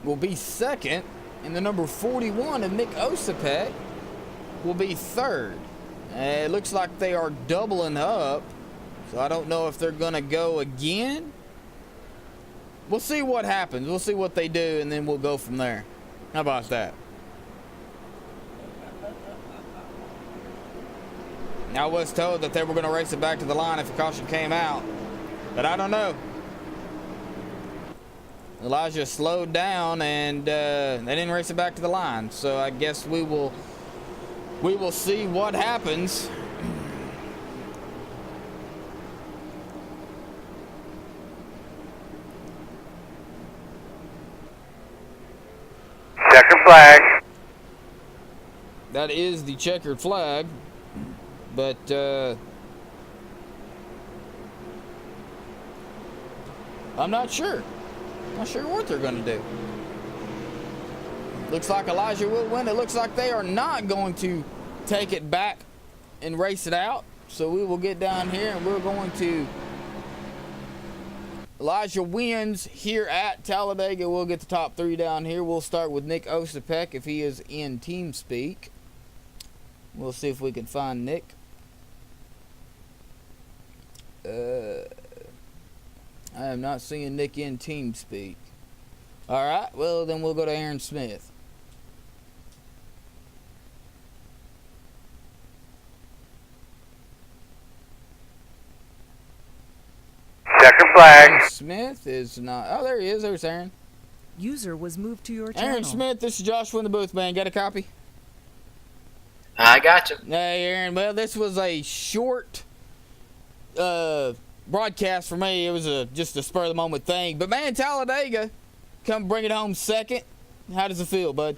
will be second, and the number 41 of Nick Osipek will be third. It looks like they are doubling up, so I don't know if they're going to go again. We'll see what happens. We'll see what they do, and then we'll go from there. How about that? I was told that they were going to race it back to the line if a caution came out, but I don't know. Elijah slowed down, and they didn't race it back to the line. So I guess we will see what happens. Checkered flag. That is the checkered flag, but I'm not sure. Not sure what they're going to do. Looks like Elijah will win. It looks like they are not going to take it back and race it out. So we will get down here and we're going to... Elijah wins here at Talladega. We'll get the top three down here. We'll start with Nick Osipek if he is in TeamSpeak. We'll see if we can find Nick. I am not seeing Nick in TeamSpeak. Alright, well then we'll go to Aaron Smith. Checkered flag. Aaron Smith is not... Oh, there he is. There's Aaron. User was moved to your channel. Aaron Smith, this is Joshua in the booth, man. Got a copy? I got you. Hey, Aaron. Well, this was a short broadcast for me. It was just a spur-of-the-moment thing. But, man, Talladega, come bring it home second. How does it feel, bud?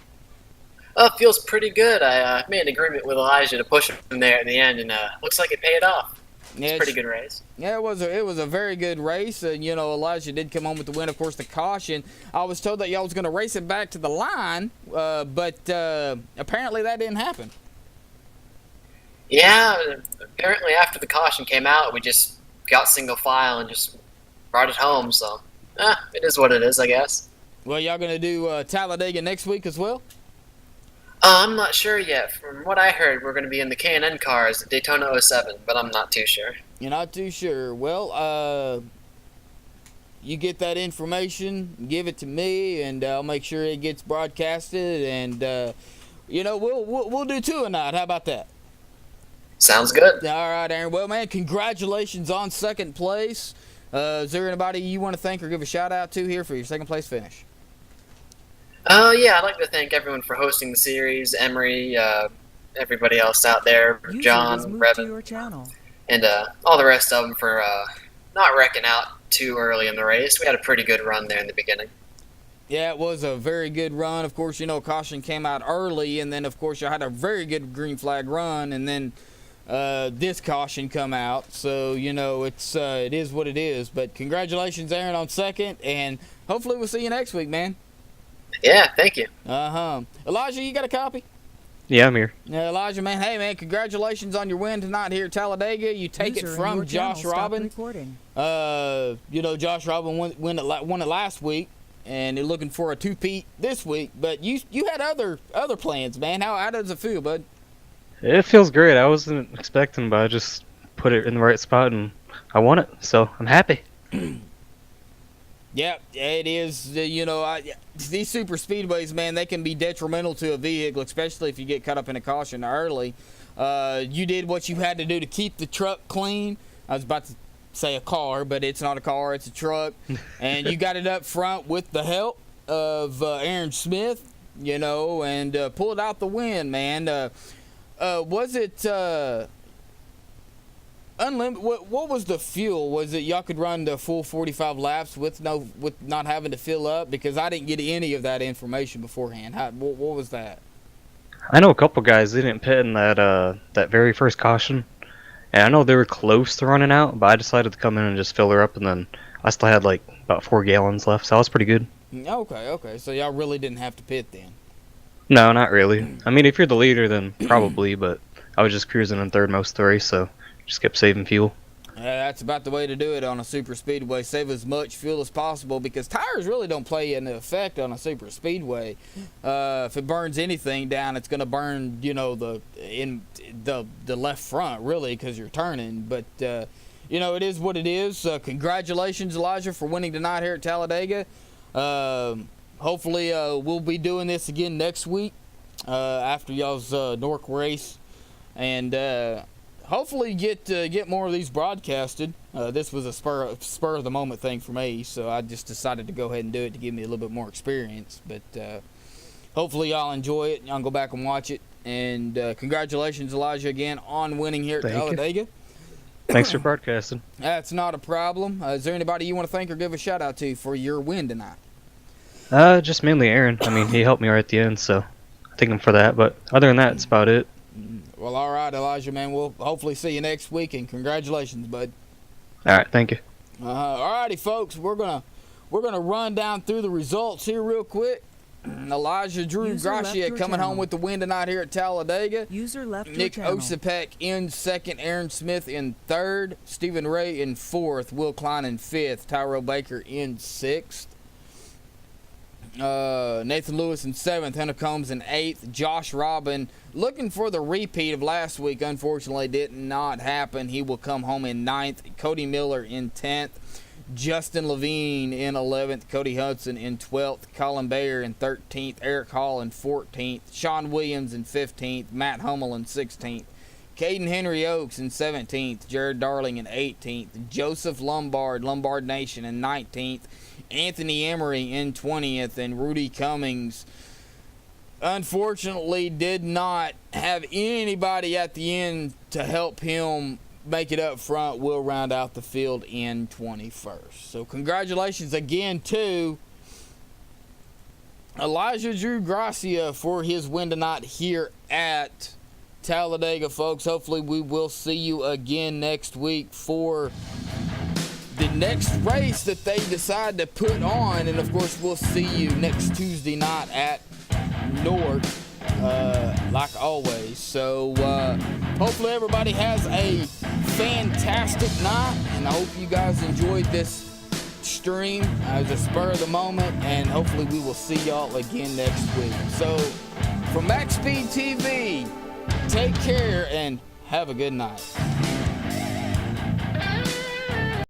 It feels pretty good. I made an agreement with Elijah to push him there at the end, and looks like it paid off. It's a pretty good race. Yeah, it was a very good race. You know, Elijah did come home with the win. Of course, the caution. I was told that y'all was going to race it back to the line, but apparently that didn't happen. Yeah, apparently after the caution came out, we just got single file and just brought it home. So, it is what it is, I guess. Well, y'all going to do Talladega next week as well? I'm not sure yet. From what I heard, we're going to be in the K&N cars at Daytona 07, but I'm not too sure. You're not too sure. Well, you get that information, give it to me, and I'll make sure it gets broadcasted. And you know, we'll do two a night. How about that? Sounds good. All right, Aaron. Well, man, congratulations on second place. Is there anybody you want to thank or give a shout out to here for your second place finish? Yeah, I'd like to thank everyone for hosting the series, Emery, everybody else out there, User was John, moved to Brevin, your channel. and all the rest of them for not wrecking out too early in the race. We had a pretty good run there in the beginning. Yeah, it was a very good run. Of course, you know, caution came out early, and then, of course, you had a very good green flag run, and then this caution come out. So, you know, it is what it is. But congratulations, Aaron, on second, and hopefully we'll see you next week, man. Yeah, thank you. Elijah, you got a copy? Yeah, I'm here. Yeah, Elijah, man. Hey, man, congratulations on your win tonight here at Talladega. You take User it in from your channel Josh stopped Robin. recording. You know, Josh Robin won it last week, and they're looking for a two-peat this week. But you had other plans, man. How does it feel, bud? It feels great. I wasn't expecting, but I just put it in the right spot and I won it, so I'm happy. Yeah, it is. You know, these super speedways, man, they can be detrimental to a vehicle, especially if you get caught up in a caution early. You did what you had to do to keep the truck clean. I was about to say a car, but it's not a car, it's a truck. And you got it up front with the help of Aaron Smith, you know, and pulled out the win, man. Was it unlimited? What was the fuel? Was it y'all could run the full 45 laps with not having to fill up? Because I didn't get any of that information beforehand. What was that? I know a couple guys didn't pit in that very first caution, and I know they were close to running out, but I decided to come in and just fill her up, and then I still had like about 4 gallons left, so that was pretty good. Okay. So y'all really didn't have to pit then? No, not really. I mean, if you're the leader, then probably, but I was just cruising in third most of the race, so just kept saving fuel. That's about the way to do it on a super speedway. Save as much fuel as possible, because tires really don't play an effect on a super speedway. If it burns anything down, it's going to burn, you know, the left front, really, because you're turning. But you know, it is what it is. Congratulations, Elijah, for winning tonight here at Talladega. Hopefully we'll be doing this again next week after y'all's Nork race, and hopefully get more of these broadcasted. This was a spur of the moment thing for me, so I just decided to go ahead and do it to give me a little bit more experience. But hopefully y'all enjoy it. Y'all can go back and watch it. And congratulations, Elijah, again on winning here at Talladega. Thanks for broadcasting. That's not a problem. Is there anybody you want to thank or give a shout out to for your win tonight? Just mainly Aaron. I mean, he helped me right at the end, so I thank him for that. But other than that, that's about it. Well, all right, Elijah, man. We'll hopefully see you next week, and congratulations, bud. All right, thank you. All righty, folks. We're gonna run down through the results here real quick. Elijah Drew Gracia coming home with the win tonight here at Talladega. User left Nick your channel. Osipek in second. Aaron Smith in third. Stephen Ray in fourth. Will Klein in fifth. Tyrell Baker in sixth. Nathan Lewis in seventh. Hunter Combs in eighth. Josh Robin looking for the repeat of last week. Unfortunately, did not happen. He will come home in ninth. Cody Miller in 10th. Justin Levine in 11th. Cody Hudson in 12th. Colin Bayer in 13th. Eric Hall in 14th. Sean Williams in 15th. Matt Hummel in 16th. Caden Henry Oaks in 17th. Jared Darling in 18th. Joseph Lombard Nation in 19th. Anthony Emery in 20th. And Rudy Cummings, unfortunately, did not have anybody at the end to help him make it up front. Will round out the field in 21st. So congratulations again to Elijah Drew Gracia for his win tonight here at Talladega, folks. Hopefully we will see you again next week for the next race that they decide to put on. And of course we'll see you next Tuesday night at Nork, like always. So hopefully everybody has a fantastic night, and I hope you guys enjoyed this stream as a spur of the moment, and hopefully we will see y'all again next week. So from MaxSpeedTV, take care and have a good night.